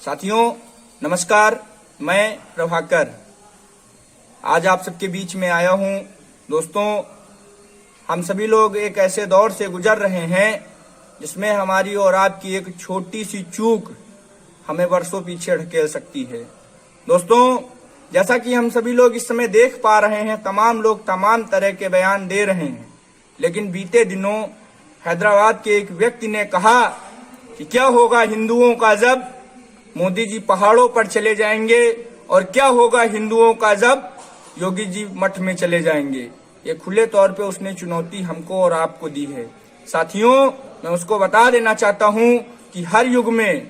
साथियों नमस्कार, मैं प्रभाकर आज आप सबके बीच में आया हूं। दोस्तों, हम सभी लोग एक ऐसे दौर से गुजर रहे हैं जिसमें हमारी और आपकी एक छोटी सी चूक हमें वर्षों पीछे ढकेल सकती है। दोस्तों, जैसा कि हम सभी लोग इस समय देख पा रहे हैं, तमाम लोग तमाम तरह के बयान दे रहे हैं, लेकिन बीते दिनों हैदराबाद के एक व्यक्ति ने कहा कि क्या होगा हिंदुओं का जब मोदी जी पहाड़ों पर चले जाएंगे और क्या होगा हिंदुओं का जब योगी जी मठ में चले जाएंगे। ये खुले तौर पे उसने चुनौती हमको और आपको दी है। साथियों, मैं उसको बता देना चाहता हूं कि हर युग में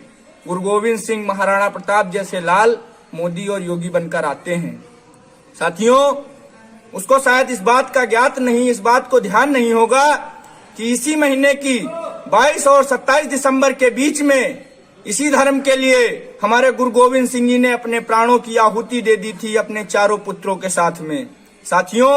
गुरु गोविंद सिंह, महाराणा प्रताप जैसे लाल मोदी और योगी बनकर आते हैं। साथियों, उसको शायद इस बात का ज्ञात नहीं, इस बात को ध्यान नहीं होगा कि इसी महीने की 22 और 27 दिसंबर के बीच में इसी धर्म के लिए हमारे गुरु गोविंद सिंह जी ने अपने प्राणों की आहुति दे दी थी अपने चारों पुत्रों के साथ में। साथियों,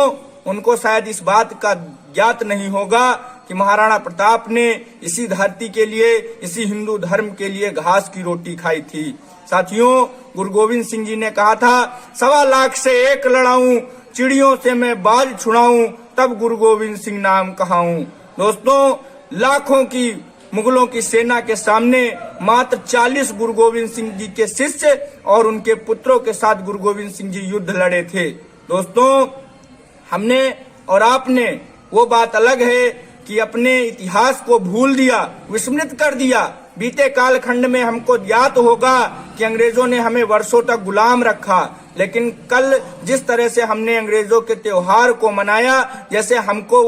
उनको शायद इस बात का ज्ञात नहीं होगा कि महाराणा प्रताप ने इसी धरती के लिए, इसी हिंदू धर्म के लिए घास की रोटी खाई थी। साथियों, गुरु गोविंद सिंह जी ने कहा था, 1.25 लाख से एक लड़ाऊं, चिड़ियों से मैं बाज छुड़ाऊं, तब गुरु गोविंद सिंह नाम कहाऊं। दोस्तों, लाखों की मुगलों की सेना के सामने मात्र 40 गुरु गोविंद सिंह जी के शिष्य और उनके पुत्रों के साथ गुरु गोविंद सिंह जी युद्ध लड़े थे। दोस्तों, हमने और आपने वो बात अलग है कि अपने इतिहास को भूल दिया, विस्मृत कर दिया। बीते कालखंड में हमको ज्ञात होगा कि अंग्रेजों ने हमें वर्षों तक गुलाम रखा, लेकिन कल जिस तरह से हमने अंग्रेजों के त्योहार को मनाया जैसे हमको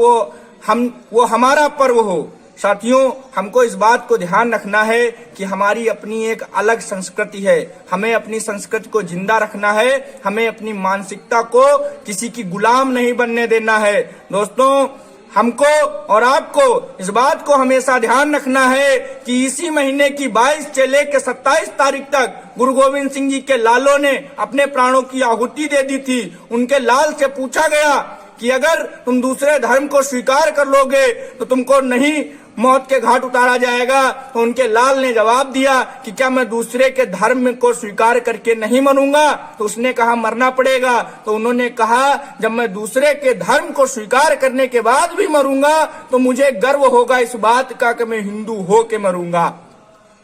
वो हमारा पर्व हो। साथियों, हमको इस बात को ध्यान रखना है कि हमारी अपनी एक अलग संस्कृति है, हमें अपनी संस्कृति को जिंदा रखना है, हमें अपनी मानसिकता को किसी की गुलाम नहीं बनने देना है। दोस्तों, हमको और आपको इस बात को हमेशा ध्यान रखना है कि इसी महीने की 22 से लेकर 27 तारीख तक गुरु गोविंद सिंह जी के लालों ने अपने प्राणों की आहुति दे दी थी। उनके लाल से पूछा गया कि अगर तुम दूसरे धर्म को स्वीकार कर लोगे तो तुमको नहीं मौत के घाट उतारा जाएगा। तो उनके लाल ने जवाब दिया कि क्या मैं दूसरे के धर्म को स्वीकार करके नहीं मरूंगा? तो उसने कहा मरना पड़ेगा। तो उन्होंने कहा जब मैं दूसरे के धर्म को स्वीकार करने के बाद भी मरूंगा तो मुझे गर्व होगा इस बात का कि मैं हिंदू हो के मरूंगा।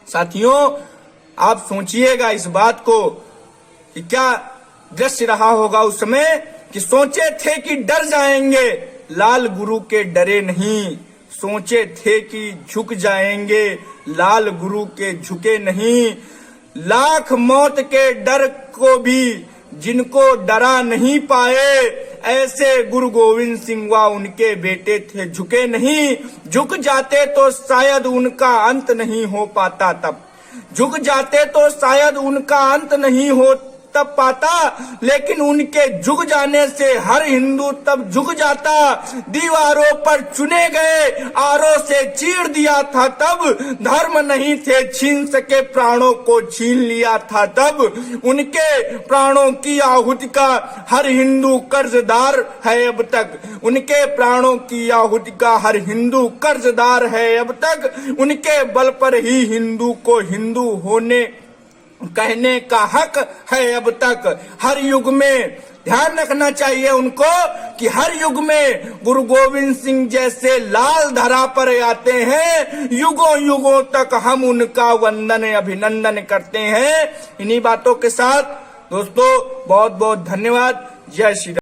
साथियों, आप सोचिएगा इस बात को कि क्या दृश्य रहा होगा उस समय कि सोचे थे कि डर जाएंगे, लाल गुरु के डरे नहीं। सोचे थे कि झुक जाएंगे, लाल गुरु के झुके नहीं। लाख मौत के डर को भी जिनको डरा नहीं पाए, ऐसे गुरु गोविंद सिंह व उनके बेटे थे झुके नहीं। झुक जाते तो शायद उनका अंत नहीं हो पाता, तब झुक जाते तो शायद उनका अंत नहीं हो तब पाता, लेकिन उनके झुक जाने से हर हिंदू तब झुक जाता। दीवारों पर चुने गए आरों से चीर दिया था तब, धर्म नहीं थे छीन सके प्राणों को छीन लिया था तब। उनके प्राणों की आहुति का हर हिंदू कर्जदार है अब तक, उनके प्राणों की आहुति का हर हिंदू कर्जदार है अब तक। उनके बल पर ही हिंदू को हिंदू होने कहने का हक है अब तक। हर युग में ध्यान रखना चाहिए उनको कि हर युग में गुरु गोविंद सिंह जैसे लाल धरा पर आते हैं, युगों युगों तक हम उनका वंदन अभिनंदन करते हैं। इन्हीं बातों के साथ दोस्तों बहुत बहुत धन्यवाद। जय श्री राम।